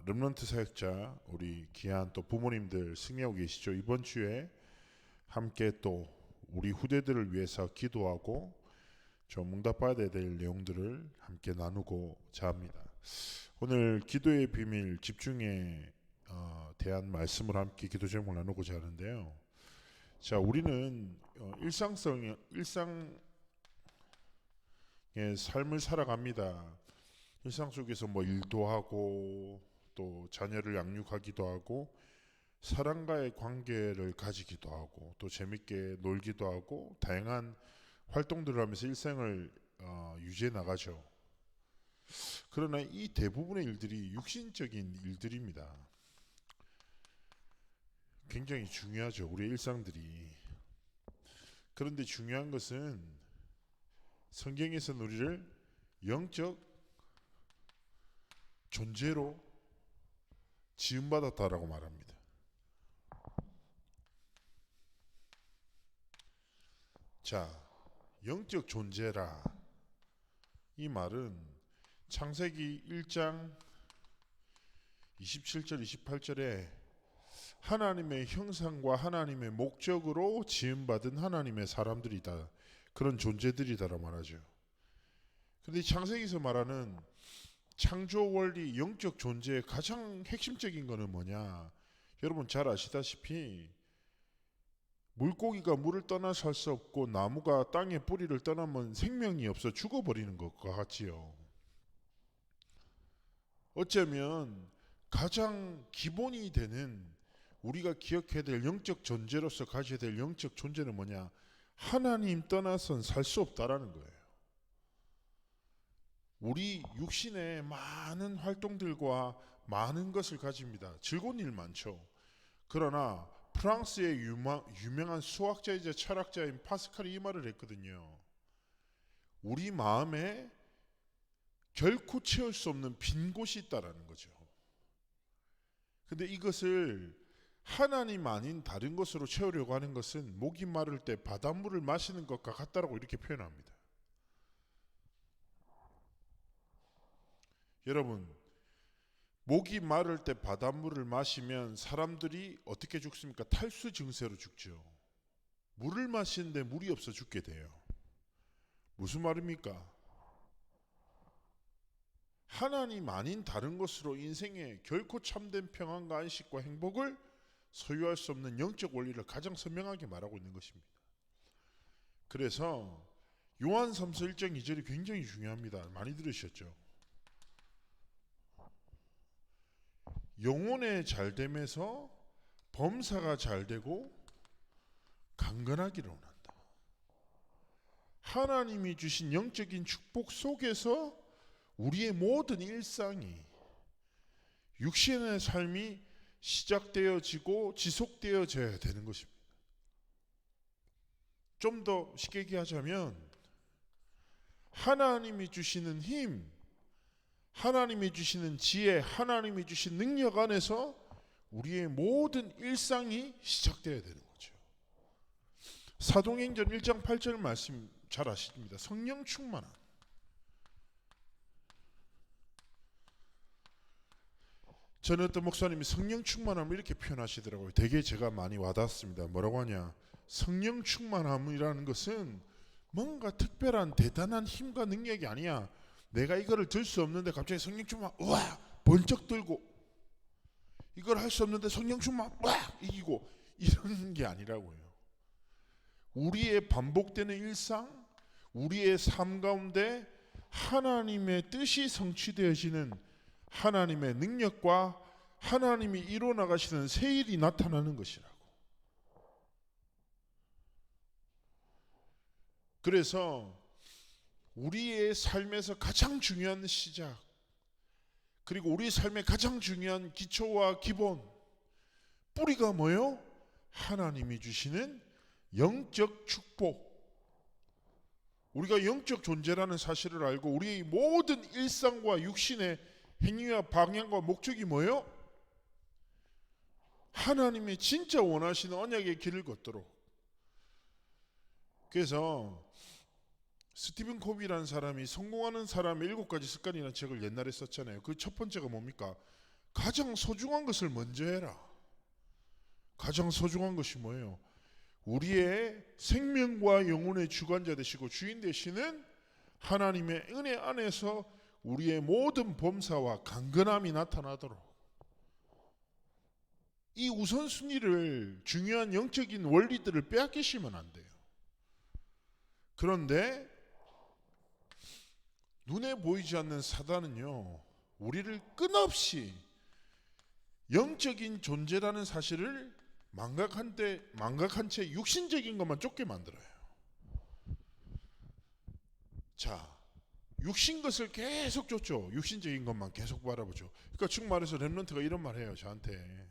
렘넌트 사역자 우리 귀한 또 부모님들 승리하고 계시죠. 이번 주에 함께 또 우리 후대들을 위해서 기도하고 좀 응답받아야 될 내용들을 함께 나누고자 합니다. 오늘 기도의 비밀 집중에 대한 말씀을 함께 기도 제목을 나누고자 하는데요. 자, 우리는 일상의 삶을 살아갑니다. 일상 속에서 뭐 일도 하고 또 자녀를 양육하기도 하고 사람과의 관계를 가지기도 하고 또 재밌게 놀기도 하고 다양한 활동들을 하면서 일생을 유지해 나가죠. 그러나 이 대부분의 일들이 육신적인 일들입니다. 굉장히 중요하죠. 우리의 일상들이. 그런데 중요한 것은 성경에서는 우리를 영적 존재로 지음받았다라고 말합니다. 자, 영적 존재라 이 말은 창세기 1장 27절 28절에 하나님의 형상과 하나님의 목적으로 지음받은 하나님의 사람들이다. 그런 존재들이다라고 말하죠. 그런데 창세기에서 말하는 창조 원리 영적 존재의 가장 핵심적인 거는 뭐냐? 여러분 잘 아시다시피 물고기가 물을 떠나 살 수 없고 나무가 땅의 뿌리를 떠나면 생명이 없어 죽어버리는 것과 같지요. 어쩌면 가장 기본이 되는 우리가 기억해야 될 영적 존재로서 가져야 될 영적 존재는 뭐냐? 하나님 떠나선 살 수 없다라는 거예요. 우리 육신의 많은 활동들과 많은 것을 가집니다. 즐거운 일 많죠. 그러나 프랑스의 유명한 수학자이자 철학자인 파스칼이 이 말을 했거든요. 우리 마음에 결코 채울 수 없는 빈 곳이 있다라는 거죠. 근데 이것을 하나님 아닌 다른 것으로 채우려고 하는 것은 목이 마를 때 바닷물을 마시는 것과 같다라고 이렇게 표현합니다. 여러분, 목이 마를 때 바닷물을 마시면 사람들이 어떻게 죽습니까? 탈수 증세로 죽죠. 물을 마시는데 물이 없어 죽게 돼요. 무슨 말입니까? 하나님 아닌 다른 것으로 인생에 결코 참된 평안과 안식과 행복을 소유할 수 없는 영적 원리를 가장 선명하게 말하고 있는 것입니다. 그래서 요한 3서 1장 2절이 굉장히 중요합니다. 많이 들으셨죠? 영혼의 잘됨에서 범사가 잘되고 강건하기를 원한다. 하나님이 주신 영적인 축복 속에서 우리의 모든 일상이 육신의 삶이 시작되어지고 지속되어져야 되는 것입니다. 좀 더 쉽게 얘기하자면 하나님이 주시는 힘, 하나님이 주시는 지혜, 하나님이 주신 능력 안에서 우리의 모든 일상이 시작되어야 되는 거죠. 사도행전 1장 8절 말씀 잘 아십니다. 성령 충만함. 저는 어떤 목사님이 성령 충만함을 이렇게 표현하시더라고요. 되게 제가 많이 와닿았습니다. 뭐라고 하냐? 성령 충만함이라는 것은 뭔가 특별한 대단한 힘과 능력이 아니야. 내가 이거를 들 수 없는데 갑자기 성령 충만, 우와! 번쩍 들고 이걸 할 수 없는데 성령 충만, 우와! 이기고 이런 게 아니라고요. 우리의 반복되는 일상, 우리의 삶 가운데 하나님의 뜻이 성취되어지는 하나님의 능력과 하나님이 이루어나가시는 새 일이 나타나는 것이라고. 그래서 우리의 삶에서 가장 중요한 시작, 그리고 우리 삶의 가장 중요한 기초와 기본, 뿌리가 뭐요? 하나님이 주시는 영적 축복. 우리가 영적 존재라는 사실을 알고 우리의 모든 일상과 육신의 행위와 방향과 목적이 뭐요? 하나님이 진짜 원하시는 언약의 길을 걷도록. 그래서 스티븐 코비라는 사람이 성공하는 사람의 7가지 습관이라는 책을 옛날에 썼잖아요. 그 첫 번째가 뭡니까? 가장 소중한 것을 먼저 해라. 가장 소중한 것이 뭐예요? 우리의 생명과 영혼의 주관자 되시고 주인 되시는 하나님의 은혜 안에서 우리의 모든 범사와 강건함이 나타나도록 이 우선순위를, 중요한 영적인 원리들을 빼앗기시면 안 돼요. 그런데 눈에 보이지 않는 사단은요, 우리를 끊없이 영적인 존재라는 사실을 망각한 채 육신적인 것만 쫓게 만들어요. 자, 육신 것을 계속 쫓죠. 육신적인 것만 계속 바라보죠. 그러니까 즉 말해서 렘넌트가 이런 말 해요, 저한테.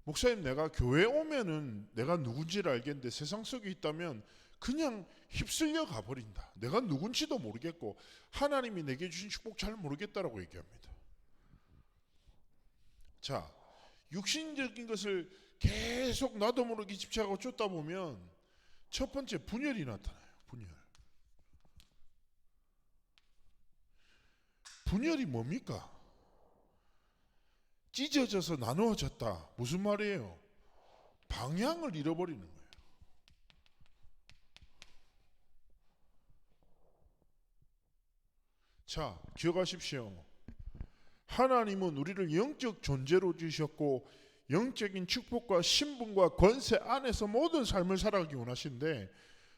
목사님, 내가 교회 오면은 내가 누군지를 알겠는데 세상 속에 있다면 그냥 휩쓸려 가버린다. 내가 누군지도 모르겠고 하나님이 내게 주신 축복 잘 모르겠다라고 얘기합니다. 자, 육신적인 것을 계속 나도 모르게 집착하고 쫓다 보면 첫 번째 분열이 나타나요. 분열이 뭡니까? 찢어져서 나누어졌다. 무슨 말이에요? 방향을 잃어버리는 거예요. 자, 기억하십시오. 하나님은 우리를 영적 존재로 주셨고 영적인 축복과 신분과 권세 안에서 모든 삶을 살아가기 원하시는데,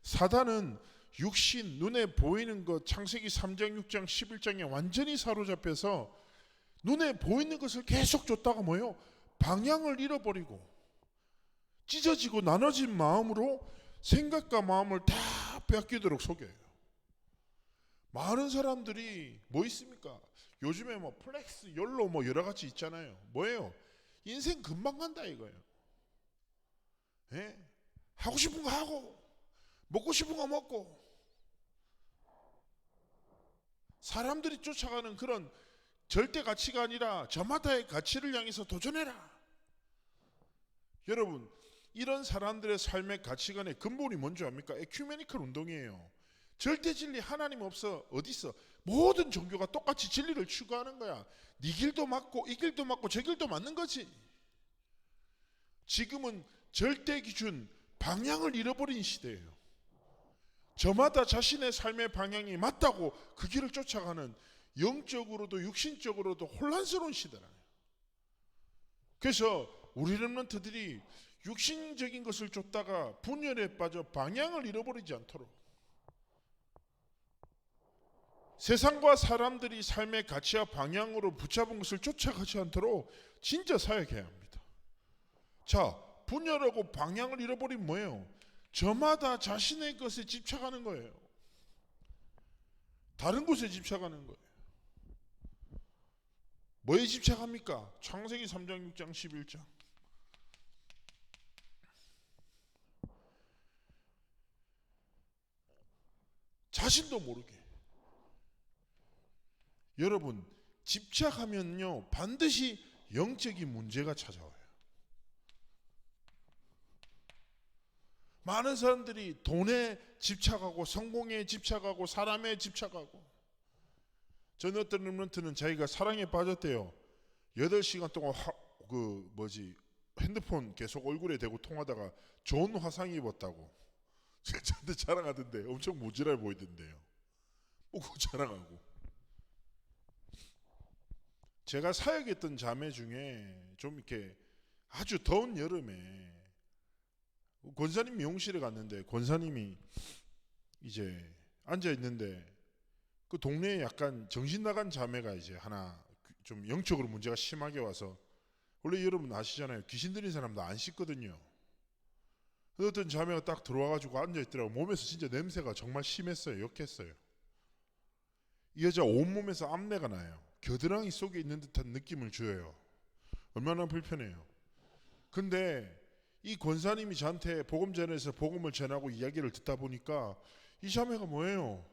사단은 육신, 눈에 보이는 것, 창세기 3장, 6장, 11장에 완전히 사로잡혀서 눈에 보이는 것을 계속 쫓다가 뭐예요? 방향을 잃어버리고 찢어지고 나눠진 마음으로 생각과 마음을 다 빼앗기도록 속여요. 많은 사람들이 뭐 있습니까? 요즘에 뭐 플렉스, 욜로 뭐 여러 가지 있잖아요. 뭐예요? 인생 금방 간다 이거예요. 예? 하고 싶은 거 하고 먹고 싶은 거 먹고, 사람들이 쫓아가는 그런 절대 가치가 아니라 저마다의 가치를 향해서 도전해라. 여러분, 이런 사람들의 삶의 가치관의 근본이 뭔지 압니까? 에큐메니컬 운동이에요. 절대 진리 하나님 없어. 어디 있어? 모든 종교가 똑같이 진리를 추구하는 거야. 네 길도 맞고 이 길도 맞고 저 길도 맞는 거지. 지금은 절대 기준, 방향을 잃어버린 시대예요. 저마다 자신의 삶의 방향이 맞다고 그 길을 쫓아가는 영적으로도 육신적으로도 혼란스러운 시대라요. 그래서 우리 렘넌트들이 육신적인 것을 쫓다가 분열에 빠져 방향을 잃어버리지 않도록, 세상과 사람들이 삶의 가치와 방향으로 붙잡은 것을 쫓아가지 않도록 진짜 사역해야 합니다. 자, 분열하고 방향을 잃어버리면 뭐예요? 저마다 자신의 것에 집착하는 거예요. 다른 곳에 집착하는 거예요. 뭐에 집착합니까? 창세기 3장, 6장, 11장. 자신도 모르게. 여러분, 집착하면요 반드시 영적인 문제가 찾아와요. 많은 사람들이 돈에 집착하고 성공에 집착하고 사람에 집착하고, 전 어떤 렘넌트는 자기가 사랑에 빠졌대요. 8시간 동안 핸드폰 계속 얼굴에 대고 통하다가 좋은 화상 입었다고 저한테 자랑하던데 엄청 모질해 보이던데요. 그거 자랑하고. 제가 사역했던 자매 중에 좀 이렇게 아주 더운 여름에 권사님 미용실에 갔는데 권사님이 이제 앉아 있는데 그 동네에 약간 정신 나간 자매가 이제 하나 좀 영적으로 문제가 심하게 와서, 원래 여러분 아시잖아요. 귀신 들린 사람도 안 씻거든요. 어떤 자매가 딱 들어와가지고 앉아 있더라고. 몸에서 진짜 냄새가 정말 심했어요. 역했어요. 이 여자 온몸에서 암내가 나요. 겨드랑이 속에 있는 듯한 느낌을 줘요. 얼마나 불편해요. 근데 이 권사님이 저한테 복음 전에서 복음을 전하고 이야기를 듣다 보니까 이 자매가 뭐예요?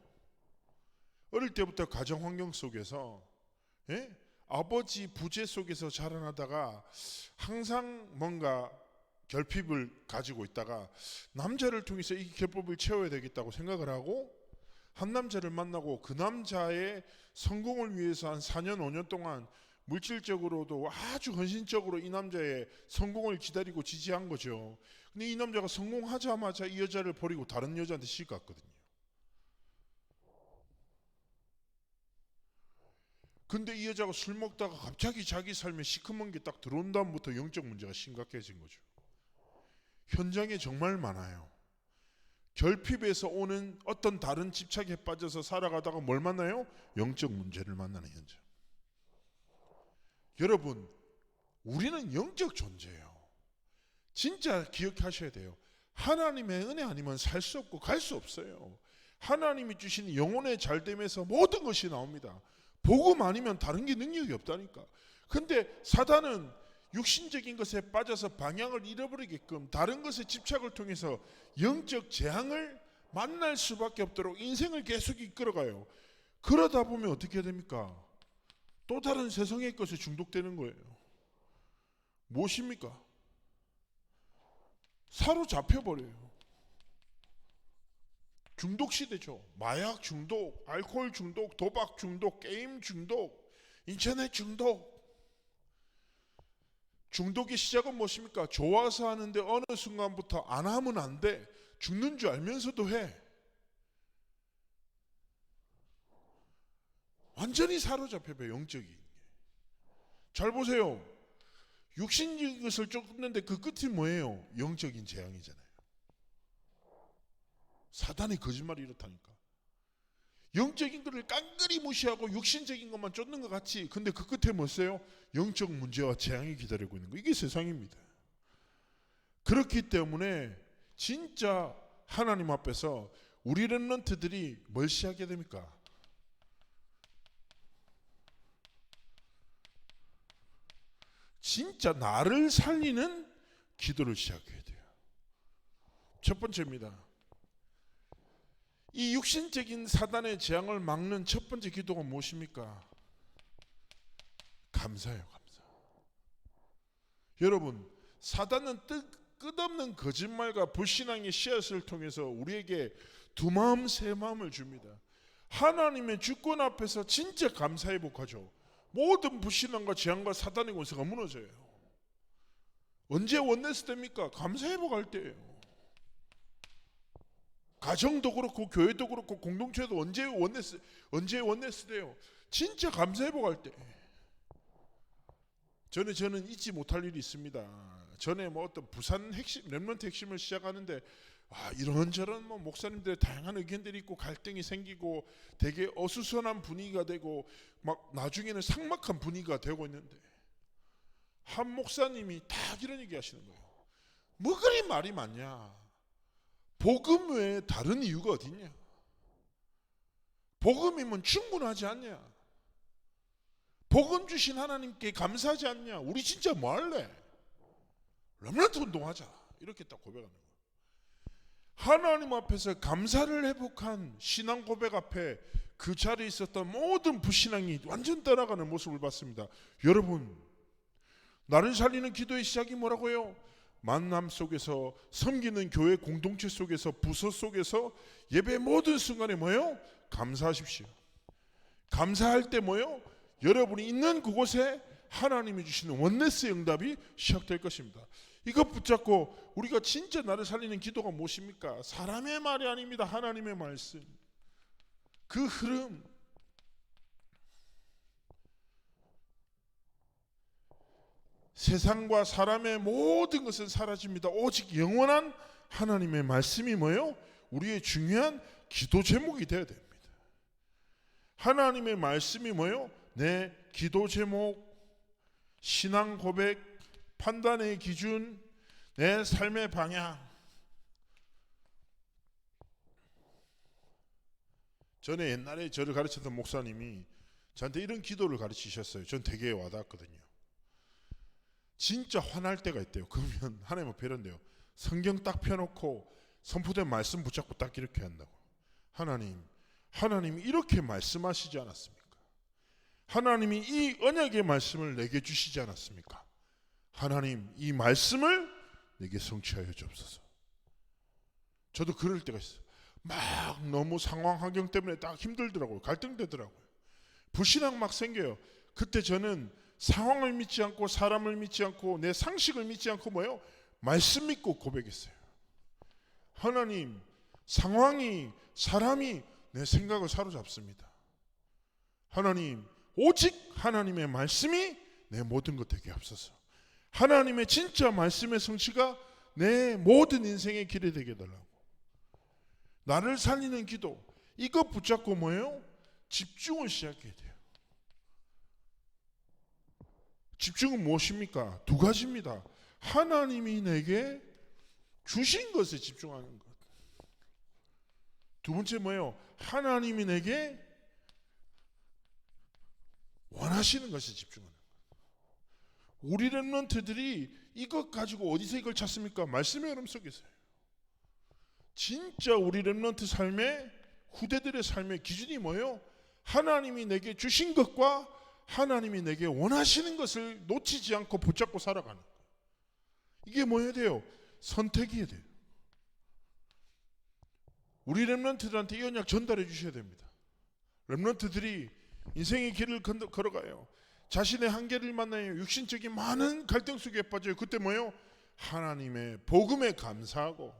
어릴 때부터 가정 환경 속에서 아버지 부재 속에서 자라나다가 항상 뭔가 결핍을 가지고 있다가 남자를 통해서 이 결핍을 채워야 되겠다고 생각을 하고 한 남자를 만나고 그 남자의 성공을 위해서 한 4년 5년 동안 물질적으로도 아주 헌신적으로 이 남자의 성공을 기다리고 지지한 거죠. 근데 이 남자가 성공하자마자 이 여자를 버리고 다른 여자한테 시집갔거든요. 근데 이 여자가 술 먹다가 갑자기 자기 삶에 시커먼 게 딱 들어온 다음부터 영적 문제가 심각해진 거죠. 현장에 정말 많아요. 결핍에서 오는 어떤 다른 집착에 빠져서 살아가다가 뭘 만나요? 영적 문제를 만나는 현장. 여러분, 우리는 영적 존재예요. 진짜 기억하셔야 돼요. 하나님의 은혜 아니면 살 수 없고 갈 수 없어요. 하나님이 주신 영혼의 잘됨에서 모든 것이 나옵니다. 복음 아니면 다른 게 능력이 없다니까. 근데 사단은 육신적인 것에 빠져서 방향을 잃어버리게끔 다른 것에 집착을 통해서 영적 재앙을 만날 수밖에 없도록 인생을 계속 이끌어가요. 그러다 보면 어떻게 됩니까? 또 다른 세상의 것에 중독되는 거예요. 무엇입니까? 사로잡혀버려요. 중독 시대죠. 마약 중독, 알코올 중독, 도박 중독, 게임 중독, 인터넷 중독. 중독의 시작은 무엇입니까? 좋아서 하는데 어느 순간부터 안 하면 안 돼. 죽는 줄 알면서도 해. 완전히 사로잡혀요. 영적인. 잘 보세요. 육신적인 것을 쫓는데 그 끝이 뭐예요? 영적인 재앙이잖아요. 사단의 거짓말이 이렇다니까. 영적인 것을 깡그리 무시하고 육신적인 것만 쫓는 것 같이. 근데 그 끝에 뭐였어요? 영적 문제와 재앙이 기다리고 있는 거. 이게 세상입니다. 그렇기 때문에 진짜 하나님 앞에서 우리 렘넌트들이 뭘 시작해야 됩니까? 진짜 나를 살리는 기도를 시작해야 돼요. 첫 번째입니다. 이 육신적인 사단의 재앙을 막는 첫 번째 기도가 무엇입니까? 감사예요, 감사. 여러분, 사단은 끝없는 거짓말과 불신앙의 씨앗을 통해서 우리에게 두 마음 세 마음을 줍니다. 하나님의 주권 앞에서 진짜 감사회복하죠. 모든 불신앙과 재앙과 사단의 권세가 무너져요. 언제 원내스 됩니까? 감사회복할 때예요. 가정도 그렇고 교회도 그렇고 공동체도 언제 원내스 돼요? 진짜 감사회복할 때. 저는 잊지 못할 일이 있습니다. 전에 뭐 어떤 부산 핵심 렘넌트 핵심을 시작하는데 이런저런 뭐 목사님들의 다양한 의견들이 있고 갈등이 생기고 되게 어수선한 분위기가 되고 막 나중에는 삭막한 분위기가 되고 있는데 한 목사님이 딱 이런 얘기 하시는 거예요. 뭐 그리 말이 많냐? 복음 외에 다른 이유가 어딨냐? 복음이면 충분하지 않냐? 복음 주신 하나님께 감사하지 않냐? 우리 진짜 뭐 할래? 렘넌트 운동하자. 이렇게 딱 고백하는 거예요. 하나님 앞에서 감사를 회복한 신앙 고백 앞에 그 자리에 있었던 모든 불신앙이 완전 떠나가는 모습을 봤습니다. 여러분, 나를 살리는 기도의 시작이 뭐라고요? 만남 속에서, 섬기는 교회 공동체 속에서, 부서 속에서 예배 모든 순간에 뭐예요? 감사하십시오. 감사할 때 뭐예요? 여러분이 있는 그곳에 하나님이 주시는 원네스의 응답이 시작될 것입니다. 이것 붙잡고 우리가 진짜 나를 살리는 기도가 무엇입니까? 사람의 말이 아닙니다. 하나님의 말씀. 그 흐름. 세상과 사람의 모든 것은 사라집니다. 오직 영원한 하나님의 말씀이 뭐예요? 우리의 중요한 기도 제목이 되어야 됩니다. 하나님의 말씀이 뭐예요? 내 기도 제목, 신앙 고백, 판단의 기준, 내 삶의 방향. 전에 옛날에 저를 가르쳤던 목사님이 저한테 이런 기도를 가르치셨어요. 전 되게 와닿았거든요. 진짜 화날 때가 있대요. 그러면 하나님 앞에 이런데요. 성경 딱 펴놓고 선포된 말씀 붙잡고 딱 이렇게 한다고. 하나님이 이렇게 말씀하시지 않았습니까? 하나님이 이 언약의 말씀을 내게 주시지 않았습니까? 하나님, 이 말씀을 내게 성취하여 주옵소서. 저도 그럴 때가 있어요. 막 너무 상황 환경 때문에 딱 힘들더라고요. 갈등되더라고요. 불신앙 막 생겨요. 그때 저는 상황을 믿지 않고 사람을 믿지 않고 내 상식을 믿지 않고 뭐예요? 말씀 믿고 고백했어요. 하나님, 상황이 사람이 내 생각을 사로잡습니다. 하나님, 오직 하나님의 말씀이 내 모든 것 되게 앞서서 하나님의 진짜 말씀의 성취가 내 모든 인생의 길이 되게 해달라고. 나를 살리는 기도, 이거 붙잡고 뭐예요? 집중을 시작해야 돼요. 집중은 무엇입니까? 두 가지입니다. 하나님이 내게 주신 것에 집중하는 것. 두 번째 뭐예요? 하나님이 내게 원하시는 것에 집중하는 것. 우리 렘넌트들이 이것 가지고 어디서 이걸 찾습니까? 말씀의 흐름 속에서요. 진짜 우리 렘넌트 삶의 후대들의 삶의 기준이 뭐예요? 하나님이 내게 주신 것과 하나님이 내게 원하시는 것을 놓치지 않고 붙잡고 살아가는 거예요. 이게 뭐 해야 돼요? 선택해야 돼요. 우리 렘넌트들한테 이 언약 전달해 주셔야 됩니다. 렘넌트들이 인생의 길을 걸어가요. 자신의 한계를 만나요. 육신적인 많은 갈등 속에 빠져요. 그때 뭐예요? 하나님의 복음에 감사하고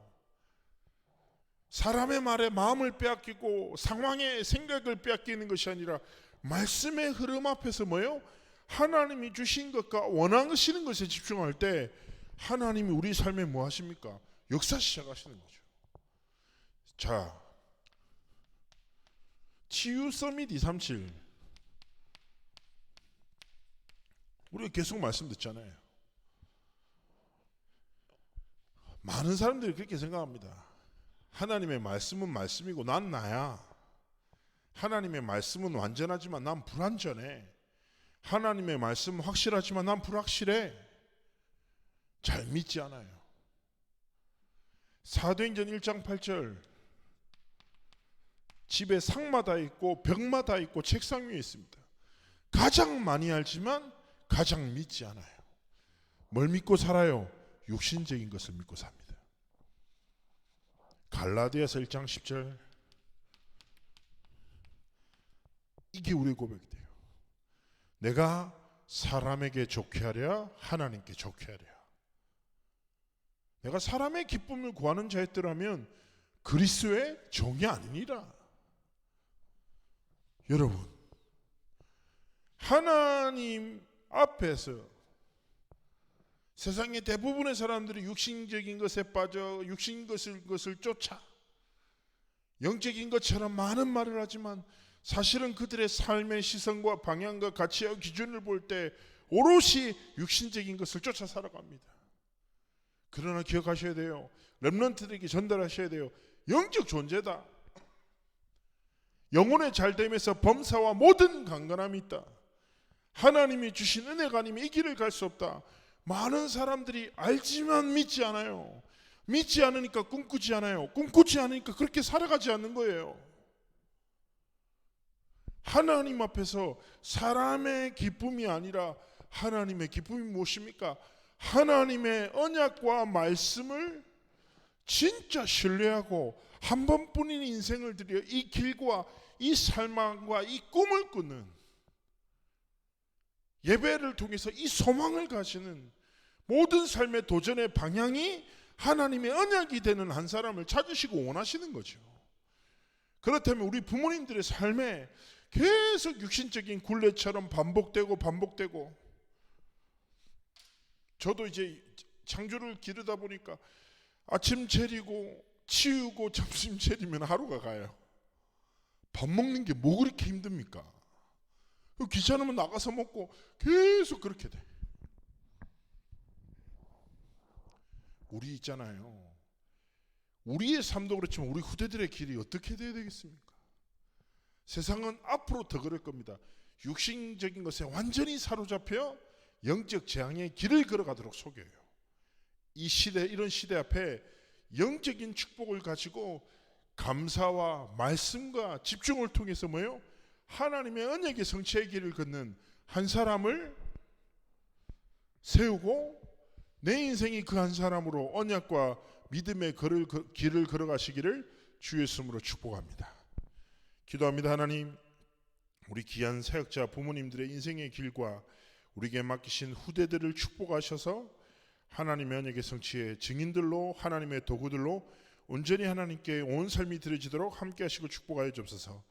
사람의 말에 마음을 빼앗기고 상황의 생각을 빼앗기는 것이 아니라 말씀의 흐름 앞에서 뭐예요? 하나님이 주신 것과 원하시는 것에 집중할 때 하나님이 우리 삶에 뭐 하십니까? 역사 시작하시는 거죠. 자, 치유 서밋 237 우리가 계속 말씀 듣잖아요. 많은 사람들이 그렇게 생각합니다. 하나님의 말씀은 말씀이고 난 나야. 하나님의 말씀은 완전하지만 난 불완전해. 하나님의 말씀은 확실하지만 난 불확실해. 잘 믿지 않아요. 사도행전 1장 8절 집에 상마다 있고 벽마다 있고 책상 위에 있습니다. 가장 많이 알지만 가장 믿지 않아요. 뭘 믿고 살아요? 육신적인 것을 믿고 삽니다. 갈라디아서 1장 10절 이게 우리의 고백이 돼요. 내가 사람에게 좋게 하랴 하나님께 좋게 하랴. 내가 사람의 기쁨을 구하는 자였더라면 그리스도의 종이 아니니라. 여러분, 하나님 앞에서 세상의 대부분의 사람들이 육신적인 것에 빠져 육신 것을 쫓아 영적인 것처럼 많은 말을 하지만 사실은 그들의 삶의 시선과 방향과 가치와 기준을 볼 때 오롯이 육신적인 것을 쫓아 살아갑니다. 그러나 기억하셔야 돼요. 렘넌트들에게 전달하셔야 돼요. 영적 존재다. 영혼의 잘됨에서 범사와 모든 강건함이 있다. 하나님이 주신 은혜가 아니면 이 길을 갈 수 없다. 많은 사람들이 알지만 믿지 않아요. 믿지 않으니까 꿈꾸지 않아요. 꿈꾸지 않으니까 그렇게 살아가지 않는 거예요. 하나님 앞에서 사람의 기쁨이 아니라 하나님의 기쁨이 무엇입니까? 하나님의 언약과 말씀을 진짜 신뢰하고 한 번뿐인 인생을 들여 이 길과 이 삶과 이 꿈을 꾸는 예배를 통해서 이 소망을 가지는 모든 삶의 도전의 방향이 하나님의 언약이 되는 한 사람을 찾으시고 원하시는 거죠. 그렇다면 우리 부모님들의 삶에 계속 육신적인 굴레처럼 반복되고 저도 이제 창조를 기르다 보니까 아침 차리고 치우고 점심 차리면 하루가 가요. 밥 먹는 게 뭐 그렇게 힘듭니까? 귀찮으면 나가서 먹고 계속 그렇게 돼. 우리 있잖아요. 우리의 삶도 그렇지만 우리 후대들의 길이 어떻게 돼야 되겠습니까? 세상은 앞으로 더 그럴 겁니다. 육신적인 것에 완전히 사로잡혀 영적 재앙의 길을 걸어가도록 속여요. 이 시대, 이런 시대 앞에 영적인 축복을 가지고 감사와 말씀과 집중을 통해서 뭐예요? 하나님의 언약의 성취의 길을 걷는 한 사람을 세우고 내 인생이 그 한 사람으로 언약과 믿음의 길을 걸어가시기를 주 예수님으로 축복합니다. 기도합니다. 하나님, 우리 귀한 사역자 부모님들의 인생의 길과 우리에게 맡기신 후대들을 축복하셔서 하나님의 언약의 성취의 증인들로 하나님의 도구들로 온전히 하나님께 온 삶이 드려지도록 함께 하시고 축복하여 주옵소서.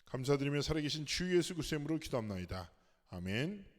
감사드리며 살아계신 주 예수 그리스도의 이름으로 기도합나이다. 아멘.